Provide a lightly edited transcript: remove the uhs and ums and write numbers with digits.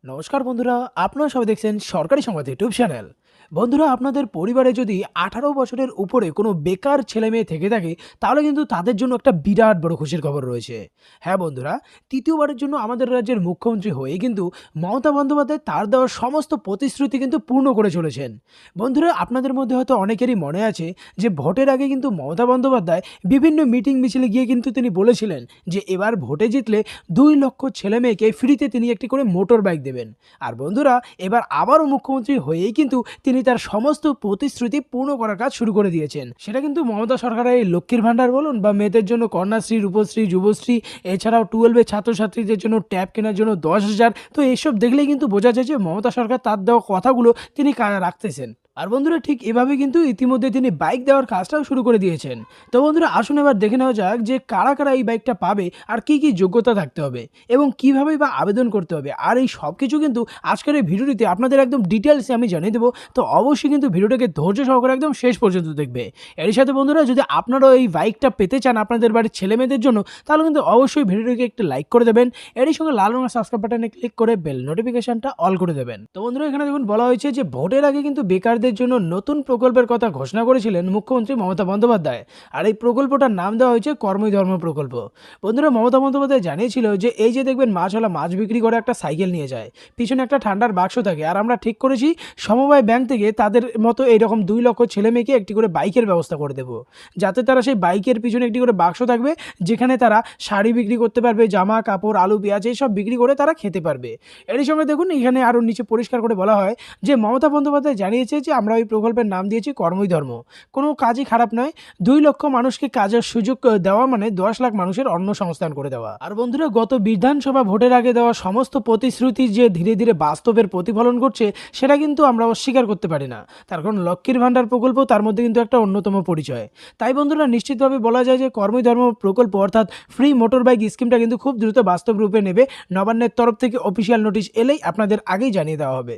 নমস্কার বন্ধুরা, আপনারা সবাই দেখছেন সরকারি সংবাদ ইউটিউব চ্যানেল। বন্ধুরা, আপনাদের পরিবারে যদি 18 বছরের উপরে কোনো বেকার ছেলেমেয়ে থেকে থাকে, তাহলে কিন্তু তাদের জন্য একটা বিরাট বড় খুশির খবর রয়েছে। হ্যাঁ বন্ধুরা, তৃতীয়বারের জন্য আমাদের রাজ্যের মুখ্যমন্ত্রী হয়ে কিন্তু মমতা বন্দ্যোপাধ্যায় তার দেওয়া সমস্ত প্রতিশ্রুতি কিন্তু পূর্ণ করে চলেছেন। বন্ধুরা, আপনাদের মধ্যে হয়তো অনেকেরই মনে আছে যে ভোটের আগে কিন্তু মমতা বন্দ্যোপাধ্যায় বিভিন্ন মিটিং মিছিলে গিয়ে কিন্তু তিনি বলেছিলেন যে এবার ভোটে জিতলে 2 লক্ষ ছেলেমেয়েকে ফ্রিতে তিনি একটি করে মোটর বাইক দেবেন। আর বন্ধুরা, এবার আবারও মুখ্যমন্ত্রী হয়েই কিন্তু তিনি তার সমস্ত প্রতিশ্রুতি পূর্ণ করার কাজ শুরু করে দিয়েছেন। সেটা কিন্তু মমতা সরকারের এই লক্ষ্মীর ভাণ্ডার বলুন বা মেয়েদের জন্য কন্যাশ্রী, রূপশ্রী, যুবশ্রী, এছাড়াও 12 ছাত্রছাত্রীদের জন্য ট্যাব কেনার জন্য 10,000। তো এইসব দেখলেই কিন্তু বোঝা যায় যে মমতা সরকার তার দেওয়া কথাগুলো তিনি রাখতেছেন। আর বন্ধুরা, ঠিক এভাবে কিন্তু ইতিমধ্যে তিনি বাইক দেওয়ার কাজটাও শুরু করে দিয়েছেন। তো বন্ধুরা, আসুন এবার দেখে নেওয়া যাক যে কারা কারা এই বাইকটা পাবে, আর কি কি যোগ্যতা থাকতে হবে এবং কিভাবে বা আবেদন করতে হবে। আর এই সব কিছু কিন্তু আজকের এই ভিডিওটিতে আপনাদের একদম ডিটেলসে আমি জানিয়ে দেবো। তো অবশ্যই কিন্তু ভিডিওটাকে ধৈর্য সহকারে একদম শেষ পর্যন্ত দেখবে। এর সাথে বন্ধুরা, যদি আপনারাও এই বাইকটা পেতে চান আপনাদের বাড়ির ছেলেমেয়েদের জন্য, তাহলে কিন্তু অবশ্যই ভিডিওটিকে একটু লাইক করে দেবেন। এরই সঙ্গে লাল রঙের সাবস্ক্রাইব বাটনে ক্লিক করে বেল নোটিফিকেশনটা অল করে দেবেন। তো বন্ধুরা, এখানে দেখুন বলা হয়েছে যে ভোটের আগে কিন্তু বেকারদের জন্য নতুন প্রকল্পের কথা ঘোষণা করেছিলেন মুখ্যমন্ত্রী মমতা বন্দ্যোপাধ্যায়। আর এই প্রকল্পটার নাম দেওয়া হয়েছে কর্মই ধর্ম প্রকল্প। বন্ধুরা, মমতা বন্দ্যোপাধ্যায় জানিয়েছিল যে এই যে দেখবেন মাছওয়ালা মাছ বিক্রি করে একটা সাইকেল নিয়ে যায়, পিছনে একটা ঠান্ডার বাক্স থাকে, আর আমরা ঠিক করেছি সমবায় ব্যাংক থেকে তাদের মতো এইরকম 2 লক্ষ ছেলে মেয়েকে একটি করে বাইকের ব্যবস্থা করে দেবো, যাতে তারা সেই বাইকের পিছনে একটি করে বাক্স থাকবে, যেখানে তারা শাড়ি বিক্রি করতে পারবে, জামা কাপড়, আলু পেঁয়াজ এইসব বিক্রি করে তারা খেতে পারবে। এরই সঙ্গে দেখুন এখানে আরও নিচে পরিষ্কার করে বলা হয় যে মমতা বন্দ্যোপাধ্যায় জানিয়েছে যে আমরা ওই প্রকল্পের নাম দিয়েছি কর্মই ধর্ম। কোনো কাজই খারাপ নয়। 2 লক্ষ মানুষকে কাজের সুযোগ দেওয়া মানে 10 লাখ মানুষের অন্নসংস্থান করে দেওয়া। আর বন্ধুরা, গত বিধানসভা ভোটের আগে দেওয়া সমস্ত প্রতিশ্রুতি যে ধীরে ধীরে বাস্তবের প্রতিফলন করছে, সেটা কিন্তু আমরা অস্বীকার করতে পারি না। তার কারণ লক্ষ্মীর ভাণ্ডার প্রকল্প তার মধ্যে কিন্তু একটা অন্যতম পরিচয়। তাই বন্ধুরা, নিশ্চিতভাবে বলা যায় যে কর্মই ধর্ম প্রকল্প অর্থাৎ ফ্রি মোটর বাইক স্কিমটা কিন্তু খুব দ্রুত বাস্তব রূপে নেবে। নবান্নের তরফ থেকে অফিসিয়াল নোটিশ এলেই আপনাদের আগেই জানিয়ে দেওয়া হবে।